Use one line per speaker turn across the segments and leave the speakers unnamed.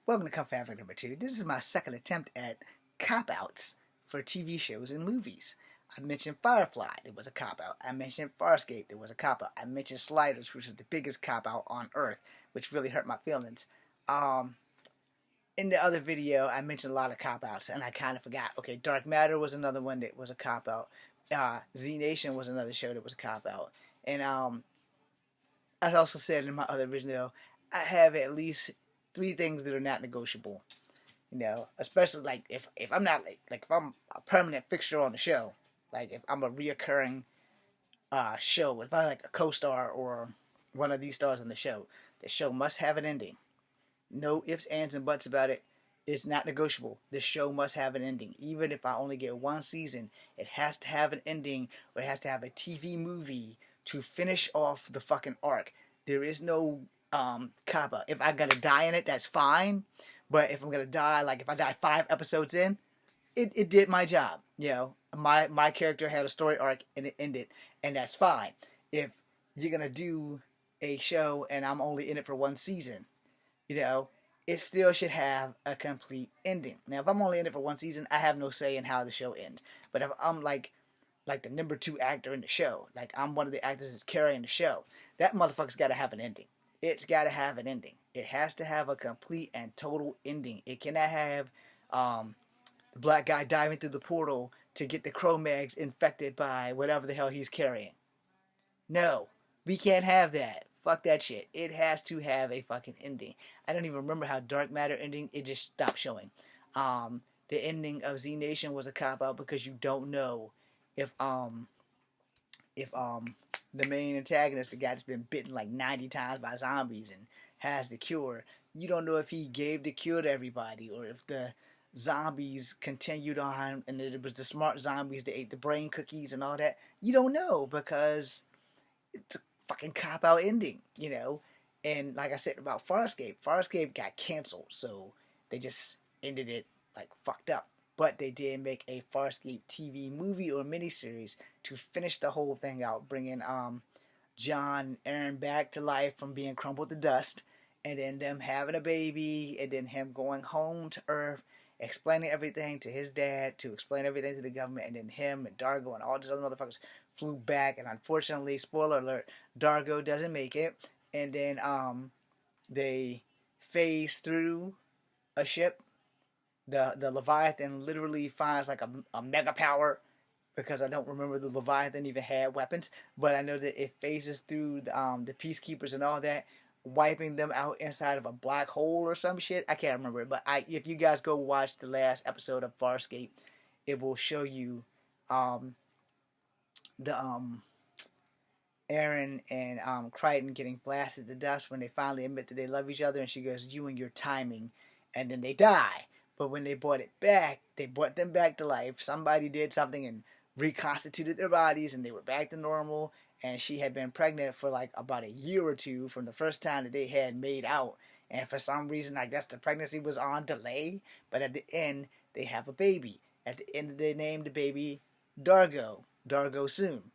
Welcome to Come Fabric number 2. This is my second attempt at cop-outs for TV shows and movies. I mentioned Firefly, it was a cop-out. I mentioned Farscape, it was a cop-out. I mentioned Sliders, which is the biggest cop-out on Earth, which really hurt my feelings. In the other video, I mentioned a lot of cop-outs, and I kind of forgot. Okay, Dark Matter was another one that was a cop-out. Z Nation was another show that was a cop-out. And I also said in my other video, I have at least 3 things that are not negotiable. Especially like if I'm not like if I'm a permanent fixture on the show, like if I'm a reoccurring show, if I'm like a co-star or one of these stars on the show must have an ending. No ifs, ands, and buts about it. It's not negotiable. The show must have an ending. Even if I only get one season, it has to have an ending, or it has to have a TV movie to finish off the fucking arc. There is no cop out. If I gotta die in it, that's fine. But if I'm gonna die, like if I die 5 episodes in, it did my job. My character had a story arc and it ended, and that's fine. If you're gonna do a show and I'm only in it for 1 season, it still should have a complete ending. Now, if I'm only in it for 1 season, I have no say in how the show ends. But if I'm like the number 2 actor in the show, like I'm one of the actors that's carrying the show, that motherfucker's got to have an ending. It's got to have an ending. It has to have a complete and total ending. It cannot have the black guy diving through the portal to get the Cro-Mags infected by whatever the hell he's carrying. No, we can't have that. Fuck that shit. It has to have a fucking ending. I don't even remember how Dark Matter ending. It just stopped showing. The ending of Z Nation was a cop out because you don't know if the main antagonist, the guy that's been bitten like 90 times by zombies and has the cure, you don't know if he gave the cure to everybody or if the zombies continued on and it was the smart zombies that ate the brain cookies and all that. You don't know because it's a fucking cop-out ending, And like I said about Farscape got canceled, so they just ended it like fucked up. But they did make a Farscape TV movie or miniseries to finish the whole thing out, bringing John and Aaron back to life from being crumbled to dust, and then them having a baby, and then him going home to Earth, explaining everything to his dad, to explain everything to the government, and then him and Dargo and all these other motherfuckers flew back, and unfortunately, spoiler alert, Dargo doesn't make it, and then they phase through a ship. The Leviathan literally finds like a mega power, because I don't remember the Leviathan even had weapons, but I know that it phases through the peacekeepers and all that, wiping them out inside of a black hole or some shit. I can't remember, but if you guys go watch the last episode of Farscape, it will show you the Aaron and Crichton getting blasted to dust when they finally admit that they love each other, and she goes, "You and your timing," and then they die. But when they brought it back, they brought them back to life. Somebody did something and reconstituted their bodies, and they were back to normal. And she had been pregnant for like about a year or two from the first time that they had made out. And for some reason, I guess the pregnancy was on delay. But at the end, they have a baby. At the end, they named the baby Dargo. Dargo Soon.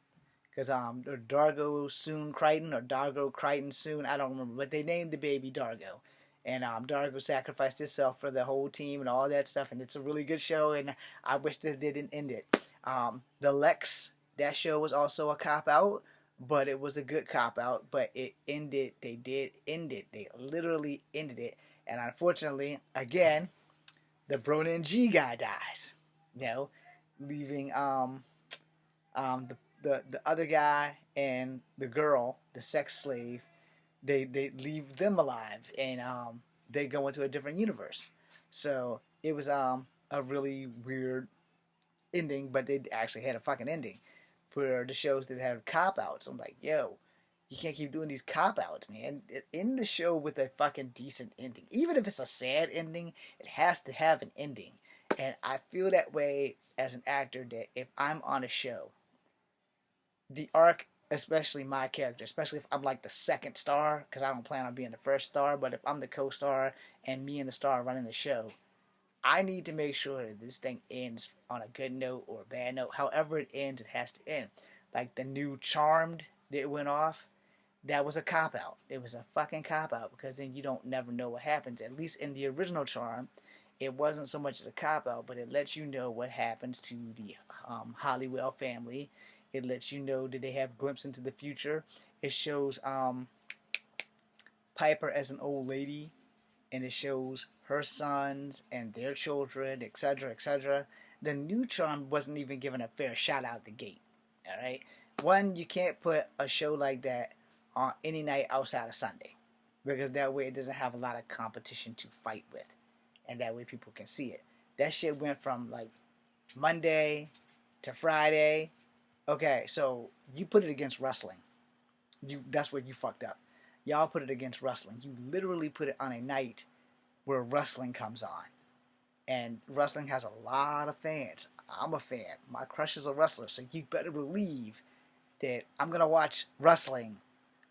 Because Dargo Soon Crichton or Dargo Crichton Soon, I don't remember. But they named the baby Dargo. And Dargo sacrificed himself for the whole team and all that stuff. And it's a really good show, and I wish that they didn't end it. The Lex, that show was also a cop-out, but it was a good cop-out. But it ended, they did end it. They literally ended it. And unfortunately, again, the Bronin G guy dies. Leaving the other guy and the girl, the sex slave, they leave them alive, and they go into a different universe. So it was a really weird ending, but they actually had a fucking ending for the shows that have cop outs. I'm like, yo, you can't keep doing these cop outs, man. End the show with a fucking decent ending. Even if it's a sad ending, it has to have an ending. And I feel that way as an actor, that if I'm on a show, the arc, especially my character, especially if I'm like the second star, because I don't plan on being the first star, but if I'm the co-star and me and the star running the show, I need to make sure that this thing ends on a good note or a bad note. However it ends, it has to end. Like the new Charmed that went off, that was a cop out. It was a fucking cop out because then you don't never know what happens. At least in the original Charm, it wasn't so much as a cop out, but it lets you know what happens to the Hollywell family. It lets you know that they have glimpse into the future. It shows Piper as an old lady, and it shows her sons and their children, etc., etc. The new Charm wasn't even given a fair shot out the gate. All right, one, you can't put a show like that on any night outside of Sunday, because that way it doesn't have a lot of competition to fight with, and that way people can see it. That shit went from like Monday to Friday. Okay, so you put it against wrestling. That's where you fucked up. Y'all put it against wrestling. You literally put it on a night where wrestling comes on. And wrestling has a lot of fans. I'm a fan. My crush is a wrestler, so you better believe that I'm going to watch wrestling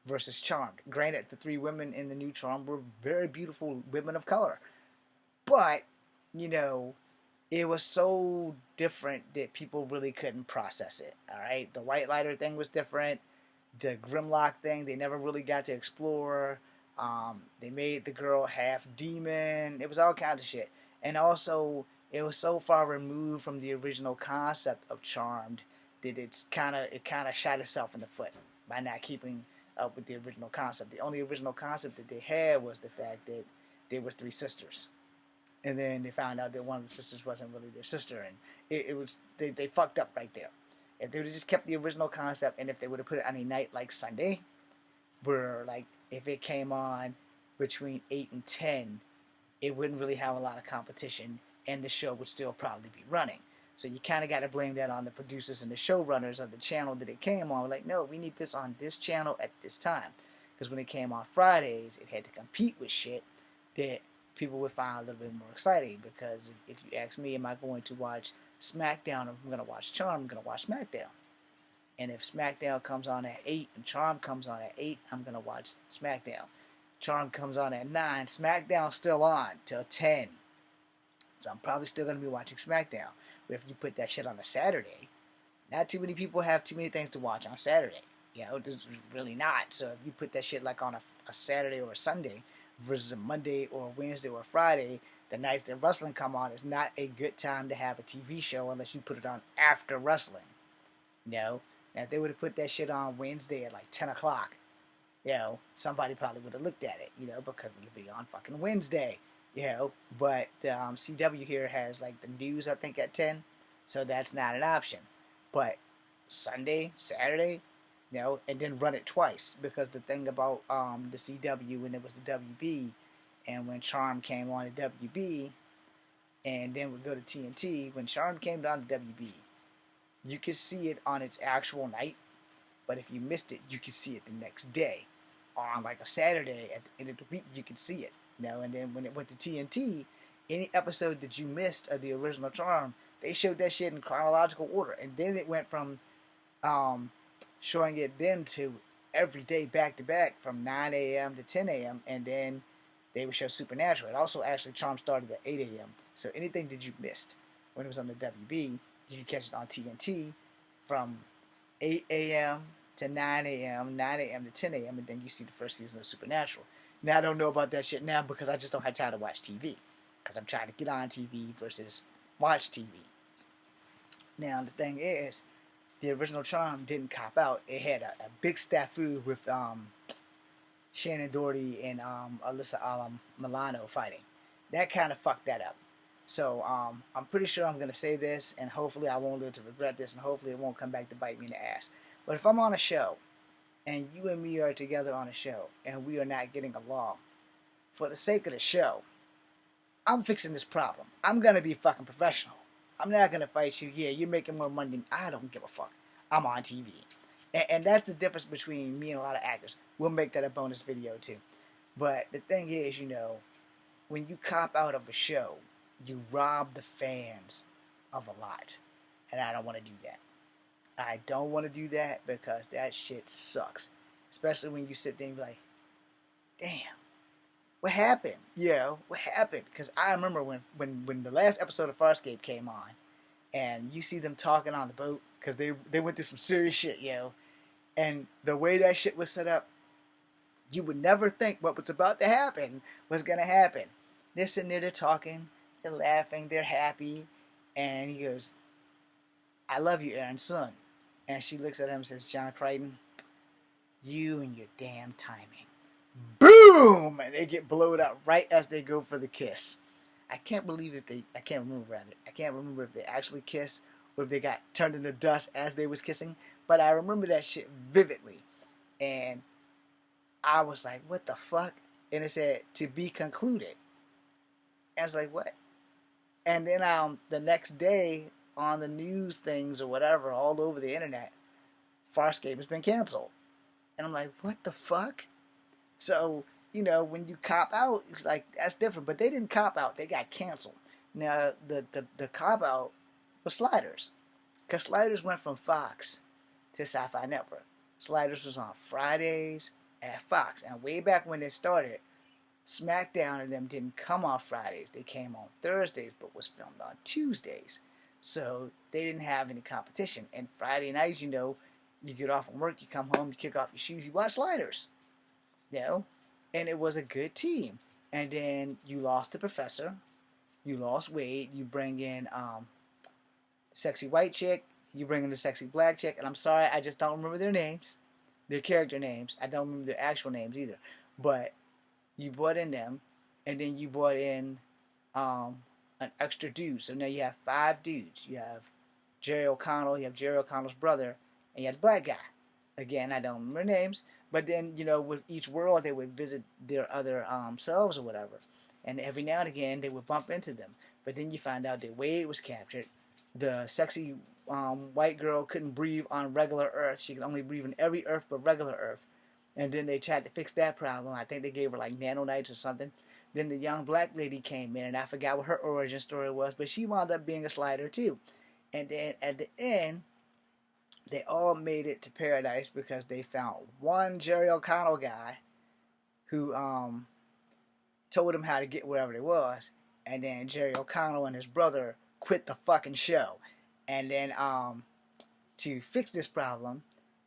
versus Charmed. Granted, the three women in the new Charmed were very beautiful women of color. But, you know, it was so different that people really couldn't process it. All right? The White Lighter thing was different. The Grimlock thing, they never really got to explore. They made the girl half demon. It was all kinds of shit. And also, it was so far removed from the original concept of Charmed that it kind of shot itself in the foot by not keeping up with the original concept. The only original concept that they had was the fact that there were three sisters, and then they found out that one of the sisters wasn't really their sister, and it was they fucked up right there. If they would have just kept the original concept, and if they would have put it on a night like Sunday, where like if it came on between 8 and 10, it wouldn't really have a lot of competition, and the show would still probably be running. So you kind of got to blame that on the producers and the showrunners of the channel that it came on. Like, no, we need this on this channel at this time. Because when it came on Fridays, it had to compete with shit that people would find a little bit more exciting. Because if you ask me, am I going to watch SmackDown, or if I'm going to watch Charm, I'm going to watch SmackDown. And if SmackDown comes on at 8 and Charm comes on at 8, I'm going to watch SmackDown. Charm comes on at 9, SmackDown's still on till 10. So I'm probably still going to be watching SmackDown. But if you put that shit on a Saturday, not too many people have too many things to watch on Saturday. You know, there's really not. So if you put that shit like on a Saturday or a Sunday versus a Monday or a Wednesday or a Friday, the nights that wrestling come on is not a good time to have a TV show unless you put it on after wrestling. You know? Now if they would have put that shit on Wednesday at like 10 o'clock, you know, somebody probably would have looked at it, you know, because it would be on fucking Wednesday. You know, but the CW here has like the news, I think, at 10, so that's not an option. But Sunday, Saturday, you know, and then run it twice, because the thing about the CW when it was the WB, and when Charm came on the WB, and then would go to TNT, when Charm came down to WB, you could see it on its actual night, but if you missed it, you could see it the next day. On like a Saturday at the end of the week, you could see it. You know, and then when it went to TNT, any episode that you missed of the original Charm, they showed that shit in chronological order. And then it went from showing it then to every day back to back from 9 a.m. to 10 a.m. And then they would show Supernatural. It also actually Charm started at 8 a.m. So anything that you missed when it was on the WB, you could catch it on TNT from 8 a.m. to 9 a.m., 9 a.m. to 10 a.m., and then you see the first season of Supernatural. Now, I don't know about that shit now because I just don't have time to watch TV. Because I'm trying to get on TV versus watch TV. Now, the thing is, the original Charm didn't cop out. It had a big snafu with Shannon Doherty and Alyssa Milano fighting. That kind of fucked that up. So I'm pretty sure I'm going to say this, and hopefully I won't live to regret this, and hopefully it won't come back to bite me in the ass. But if I'm on a show, and you and me are together on a show, and we are not getting along, for the sake of the show, I'm fixing this problem. I'm going to be fucking professional. I'm not going to fight you. Yeah, you're making more money than I don't give a fuck. I'm on TV. And that's the difference between me and a lot of actors. We'll make that a bonus video too. But the thing is, you know, when you cop out of a show, you rob the fans of a lot. And I don't want to do that. I don't want to do that because that shit sucks. Especially when you sit there and be like, damn, what happened? You know, what happened? Because I remember when the last episode of Farscape came on, and you see them talking on the boat, because they went through some serious shit, yo. And the way that shit was set up, You would never think what was about to happen was going to happen. They're sitting there, they're talking, they're laughing, they're happy. And he goes, I love you, Aaron's son. And she looks at him and says, John Crichton, you and your damn timing. Boom! And they get blowed up right as they go for the kiss. I can't remember if they actually kissed or if they got turned into dust as they was kissing. But I remember that shit vividly. And I was like, what the fuck? And it said, to be concluded. And I was like, what? And then the next day on the news things or whatever, all over the internet, Farscape has been canceled. And I'm like, what the fuck? So, when you cop out, it's like, that's different. But they didn't cop out. They got canceled. Now, the cop out was Sliders. Because Sliders went from Fox to Sci-Fi Network. Sliders was on Fridays at Fox. And way back when they started, SmackDown and them didn't come on Fridays. They came on Thursdays, but was filmed on Tuesdays. So they didn't have any competition. And Friday nights, you get off from work, you come home, you kick off your shoes, you watch Sliders. And it was a good team. And then you lost the professor, you lost Wade, you bring in sexy white chick, you bring in the sexy black chick, and I'm sorry, I just don't remember their names, their character names. I don't remember their actual names either. But you brought in them, and then you brought in an extra dude. So now you have 5 dudes. You have Jerry O'Connell, you have Jerry O'Connell's brother, and you have the black guy. Again, I don't remember names. But then, with each world, they would visit their other selves or whatever. And every now and again, they would bump into them. But then you find out that Wade was captured. The sexy white girl couldn't breathe on regular Earth. She could only breathe on every Earth but regular Earth. And then they tried to fix that problem. I think they gave her like nanonites or something. Then the young black lady came in, and I forgot what her origin story was. But she wound up being a slider too. And then at the end, they all made it to paradise because they found one Jerry O'Connell guy who told them how to get wherever it was. And then Jerry O'Connell and his brother quit the fucking show. And then to fix this problem,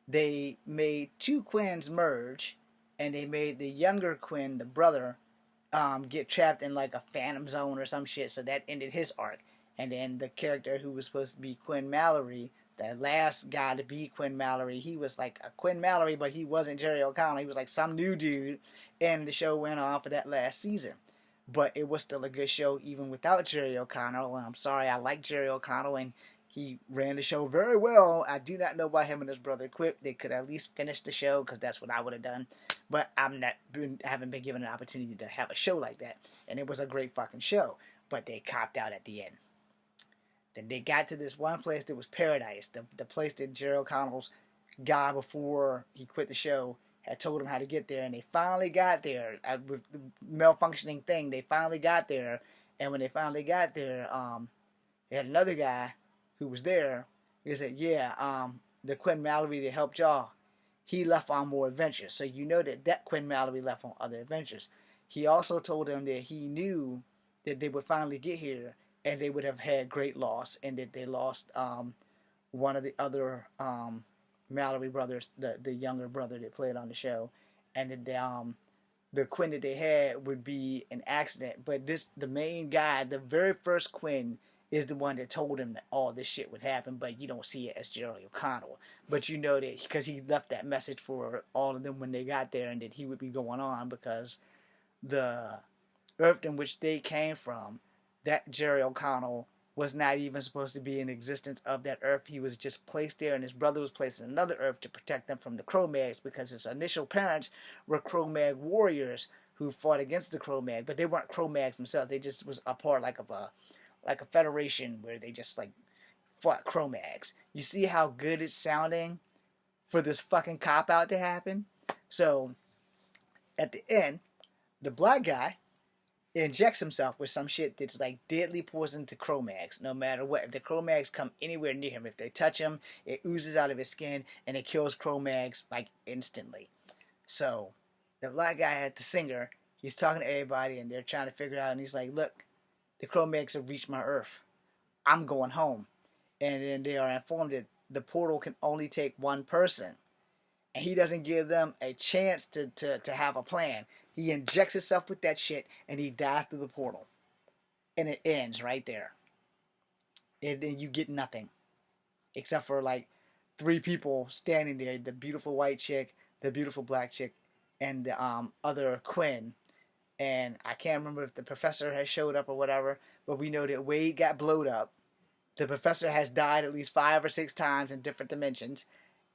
they made 2 Quins merge, and they made the younger Quinn, the brother, get trapped in like a phantom zone or some shit. So that ended his arc. And then the character who was supposed to be Quinn Mallory, the last guy to be Quinn Mallory, he was like a Quinn Mallory, but he wasn't Jerry O'Connell. He was like some new dude, and the show went on for that last season. But it was still a good show even without Jerry O'Connell. And I'm sorry, I like Jerry O'Connell, and he ran the show very well. I do not know why him and his brother quit. They could at least finish the show, because that's what I would have done. But I haven't been given an opportunity to have a show like that. And it was a great fucking show. But they copped out at the end. Then they got to this one place that was paradise. The place that Jerry O'Connell's guy before he quit the show had told him how to get there. And they finally got there. With the malfunctioning thing, they finally got there. And when they finally got there, they had another guy who was there. He said, the Quinn Mallory that helped y'all, he left on more adventures. So you know that Quinn Mallory left on other adventures. He also told them that he knew that they would finally get here, and they would have had great loss, and that they lost one of the other Mallory brothers, the younger brother that played on the show, and that the Quinn that they had would be an accident. But the main guy, the very first Quinn, is the one that told him that all this shit would happen, but you don't see it as Jerry O'Connell. But you know that because he left that message for all of them when they got there, and that he would be going on, because the Earth in which they came from, that Jerry O'Connell was not even supposed to be in existence of that Earth. He was just placed there, and his brother was placed in another Earth to protect them from the Cro-Mags, because his initial parents were Cro-Mag warriors who fought against the Cro-Mag, but they weren't Cro-Mags themselves. They just was a part like a federation where they just like fought Cro-Mags. You see how good it's sounding for this fucking cop-out to happen? So, at the end, the black guy injects himself with some shit that's like deadly poison to Cro-Mags, no matter what. If the Cro-Mags come anywhere near him, if they touch him, it oozes out of his skin, and it kills Cro-Mags like instantly. So, the black guy had the singer, he's talking to everybody, and they're trying to figure it out, and he's like, look, the Cro-Mags have reached my Earth. I'm going home. And then they are informed that the portal can only take one person. and he doesn't give them a chance to have a plan. He injects himself with that shit, and he dies through the portal, and it ends right there. And then you get nothing except for like three people standing there: the beautiful white chick, the beautiful black chick, and the other Quinn. And I can't remember if the professor has showed up or whatever, but we know that Wade got blowed up. The professor has died at least 5 or 6 times in different dimensions,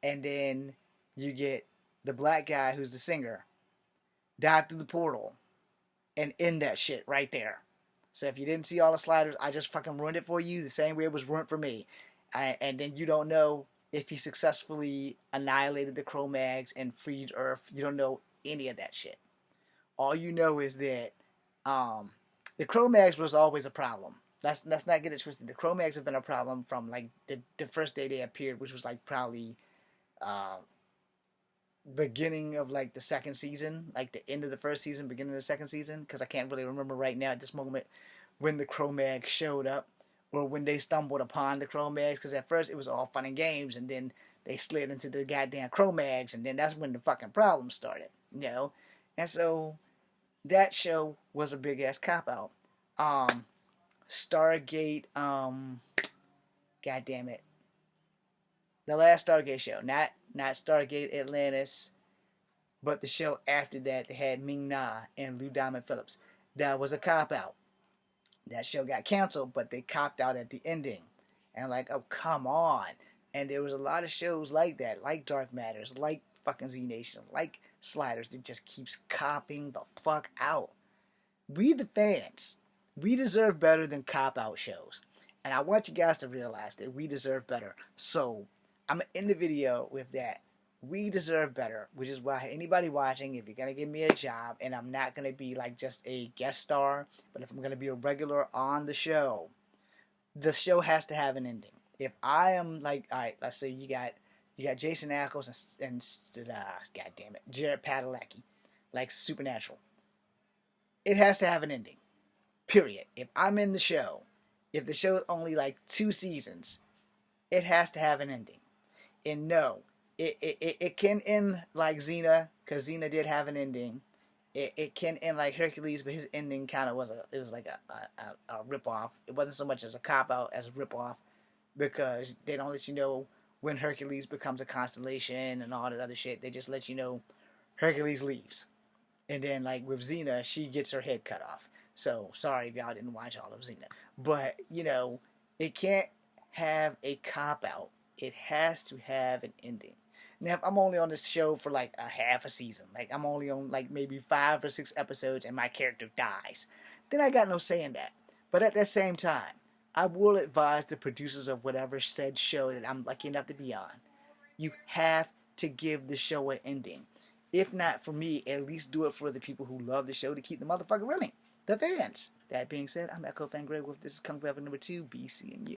and then you get the black guy who's the singer dive through the portal and end that shit right there. So if you didn't see all the sliders, I just fucking ruined it for you the same way it was ruined for me. And then you don't know if he successfully annihilated the Cro-Mags and freed Earth. You don't know any of that shit. All you know is that the Cro-Mags was always a problem. Let's not get it twisted. The Cro-Mags have been a problem from like the first day they appeared, which was like probably uh, beginning of like the second season, like the end of the first season, beginning of the second season, because I can't really remember right now at this moment when the Cro-Mags showed up or when they stumbled upon the Cro-Mags, because at first it was all fun and games, and then they slid into the goddamn Cro-Mags, and then that's when the fucking problem started, you know? And so that show was a big ass cop out. Stargate, god damn it, the last Stargate show, not Stargate Atlantis, but the show after that they had Ming Na and Lou Diamond Phillips. That was a cop out. That show got canceled, but they copped out at the ending, and like, oh come on. And there was a lot of shows like that, like Dark Matters, like fucking Z Nation, like Sliders, that just keeps copping the fuck out. We the fans, we deserve better than cop out shows. And I want you guys to realize that we deserve better. So I'm going to end the video with that. We deserve better, which is why anybody watching, if you're going to give me a job, and I'm not going to be like just a guest star, but if I'm going to be a regular on the show has to have an ending. If I am like, all right, let's say you got Jason Ackles and god damn it, Jared Padalecki, like Supernatural. It has to have an ending. Period. If I'm in the show, if the show is only like 2 seasons, it has to have an ending. And no, it can end like Xena, because Xena did have an ending. It can end like Hercules, but his ending kind of was like a ripoff. It wasn't so much as a cop out as a ripoff, because they don't let you know when Hercules becomes a constellation and all that other shit. They just let you know Hercules leaves. And then like with Xena, she gets her head cut off. So sorry if y'all didn't watch all of Xena. But, you know, it can't have a cop out. It has to have an ending. Now, if I'm only on this show for like a half a season, like I'm only on like maybe 5 or 6 episodes and my character dies, then I got no say in that. But at the same time, I will advise the producers of whatever said show that I'm lucky enough to be on. You have to give the show an ending. If not for me, at least do it for the people who love the show to keep the motherfucker running. The fans. That being said, I'm Echo Fangray with This is Kung Fu Epic number 2, BC and you.